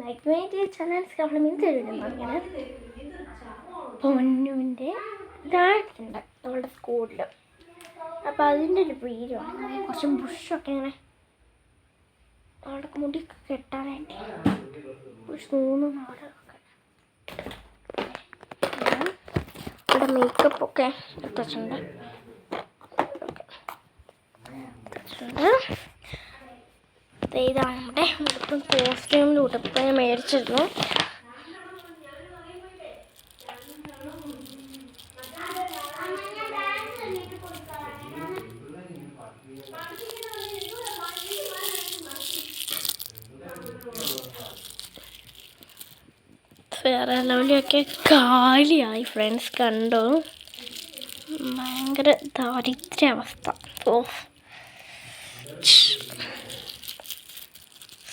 Like വേണ്ടി channels കംപ്ലിമെൻറ്റ് എഴുതുന്നു അങ്ങനെ പൊന്നുവിൻ്റെ ഇതായിട്ടുണ്ട് അവളുടെ സ്കൂളിൽ. അപ്പോൾ അതിൻ്റെ ഒരു വീഡിയോ ആണ്. കുറച്ച് ബുഷൊക്കെ ഇങ്ങനെ അവളുടെ മുടിയൊക്കെ കെട്ടാനായിട്ട് ബുഷ് 3 മോഡലൊക്കെ അവിടെ മേക്കപ്പൊക്കെ എടുത്തിട്ടുണ്ട്. ഇതാണ് നമ്മുടെ ഉടുപ്പും കോസ്റ്റ്യൂമിൻ്റെ ഉടുപ്പ് ഞാൻ മേടിച്ചിരുന്നു. ഫെയർ ആൻഡ് ലവ്ലിയൊക്കെ കാലിയായി ഫ്രണ്ട്സ്, കണ്ടോ? ഭയങ്കര ദാരിദ്ര്യാവസ്ഥ.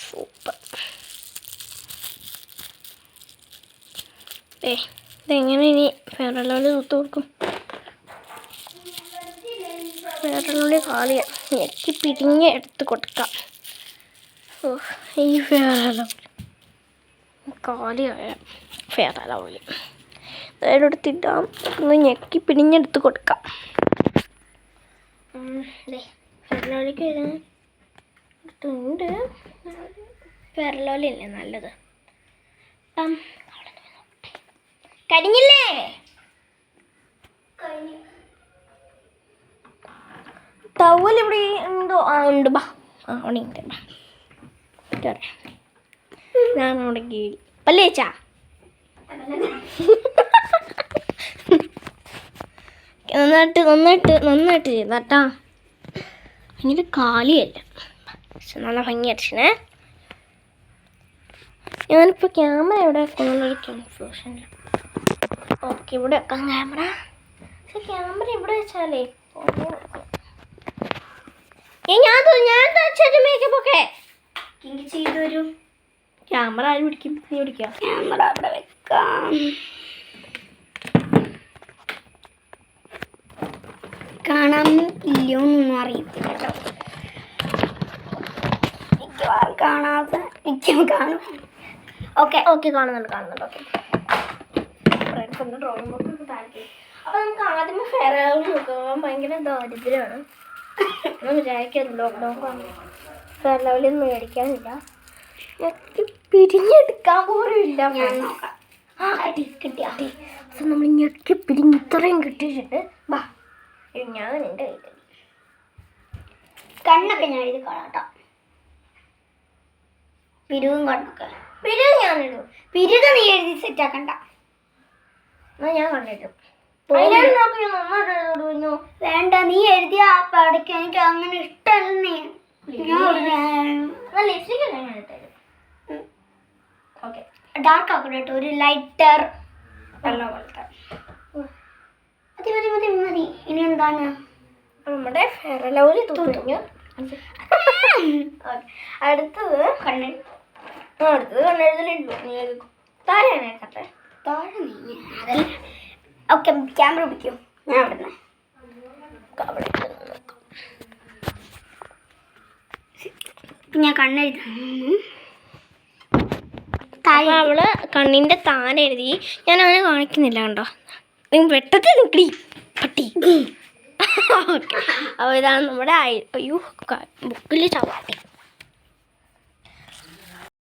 സൂപ്പർ. ഇതെങ്ങനെ ഇനി ഫെയർ ആൻഡ് ലവ്ലി തൂത്ത് കൊടുക്കും? ഫെയർ ആൻഡ് ലവ്ലി കാലിയാണ്, ഞെക്കി പിരിഞ്ഞ് എടുത്ത് കൊടുക്കാം. ഈ ഫെയർ ആൻഡ് ലവ്ലി കാലിയായ ഫെയർ ആൻഡ് ലവ്ലി അതായത് എടുത്തിട്ടാം ഒന്ന് ഞെക്കി പിടിഞ്ഞെടുത്ത് കൊടുക്കാം. ഫെയർ ആൻഡ് ലവ്ലിക്ക് ഉണ്ട്. ഫെയർ ആൻഡ് ലവ്ലി അല്ലേ നല്ലത്. കരിഞ്ഞില്ലേ? ടവൽ ഇവിടെ ഉണ്ടോ? ഉണ്ട്. ബാ അവിടെ ഉണ്ട്. ഞാൻ അവിടെ കീഴി പല്ലേച്ചാ നന്നായിട്ട് ചെയ്താട്ടാ. ഭയങ്കര കാലിയല്ല, പക്ഷെ നല്ല ഭംഗി അടിച്ചേ. ഞാനിപ്പോൾ ക്യാമറ എവിടെ വെക്കുന്നുള്ളൊരു കൺഫ്യൂഷനില്ല. ഓക്കെ, ഇവിടെ വെക്കാം ക്യാമറ. പക്ഷെ ക്യാമറ ഇവിടെ വെച്ചാലേ ഞാൻ മേക്കപ്പൊക്കെ ചെയ്തു തരും. ക്യാമറ ആര് പിടിക്കും? നീ പിടിക്കാം. ക്യാമറ അവിടെ വെക്കാം. കാണാൻ ഇല്ലയോന്നൊന്നും അറിയത്തില്ല കേട്ടോ. കാണാതെ കാണും. ഓക്കെ കാണുന്നുണ്ട്. ഓക്കെ ഫ്രണ്ട്സ് ഒന്ന് ഡ്രോയിങ് ബുക്ക് താല്പര്യം. അപ്പോൾ നമുക്ക് ആദ്യമേ ഫെയർ ആൻഡ് ലവ്ലി നോക്കാൻ ഭയങ്കര ദാരിദ്ര്യമാണ്. ഒന്നും വിചാരിക്കാറില്ല. ലോക്ക്ഡൗൺ ഫെയർ ആൻഡ് ലവ്ലി ഒന്നും മേടിക്കാനില്ല. പിരിഞ്ഞെടുക്കാൻ പോലും ഇല്ല. കിട്ടിയ പക്ഷെ നമ്മൾ ഞെക്കി പിരിഞ്ഞ് ഇത്രയും കിട്ടിയിട്ടുണ്ട്. വാ ഞാൻ എൻ്റെ കയ്യിൽ കണ്ണൊക്കെ ഞാൻ ഇത് കാണാട്ടോ. പിരിവും കണ്ണൊക്കെ പിരിവ് ഞാനിടും. പിരിവ് നീ എഴുതി സെറ്റാക്കണ്ട. എന്നാൽ ഞാൻ കണ്ടിട്ടും വേണ്ട. നീ എഴുതിയ പഠിക്കാൻ എനിക്ക് അങ്ങനെ ഇഷ്ടമല്ലേ. ലിപ്സ്റ്റിക് ഞാൻ എടുത്തരും. ഓക്കെ, ഡാർക്ക് ആക്കട്ടെ കേട്ടോ. ഒരു ലൈറ്റർ വെള്ളം പോലത്തെ മതി. ഇനി എന്താണ് നമ്മുടെ ഫെയർ ആൻഡ് ലവ്ലി തൂത്തുകഴിഞ്ഞു. അടുത്തത് കണ്ണെഴുതലുണ്ടോ? താഴെയാണ് കേട്ടെ. താഴെ നീ ഓക്കെ. ക്യാമറ പിടിക്കും. ഞാൻ അവിടെ ഞാൻ കണ്ണെഴുതാം. അവള് കണ്ണിൻ്റെ താഴെ എഴുതി. ഞാൻ അങ്ങനെ കാണിക്കുന്നില്ല കണ്ടോ. നിങ്ങൾ വെട്ടത്തിൽ നിൽക്കടി പട്ടി. ഓക്കെ, അപ്പോൾ ഇതാണ് നമ്മുടെ അയ്യോ ബുക്കിൽ ചാവാട്ടി.